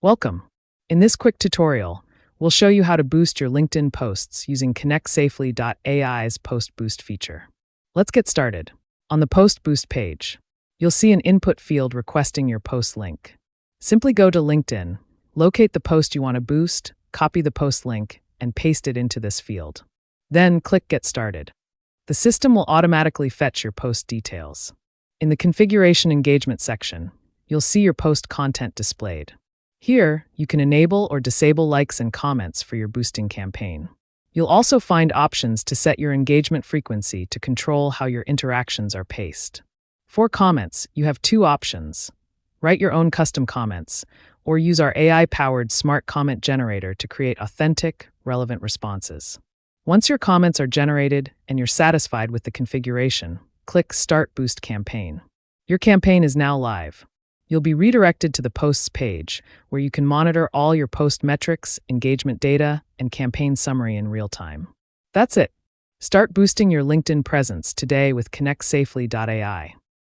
Welcome. In this quick tutorial, we'll show you how to boost your LinkedIn posts using ConnectSafely.ai's Post Boost feature. Let's get started. On the Post Boost page, you'll see an input field requesting your post link. Simply go to LinkedIn, locate the post you want to boost, copy the post link, and paste it into this field. Then click Get Started. The system will automatically fetch your post details. In the Configuration Engagement section, you'll see your post content displayed. Here, you can enable or disable likes and comments for your boosting campaign. You'll also find options to set your engagement frequency to control how your interactions are paced. For comments, you have two options. Write your own custom comments, or use our AI-powered smart comment generator to create authentic, relevant responses. Once your comments are generated and you're satisfied with the configuration, click Start Boost Campaign. Your campaign is now live. You'll be redirected to the Posts page, where you can monitor all your post metrics, engagement data, and campaign summary in real time. That's it. Start boosting your LinkedIn presence today with ConnectSafely.ai.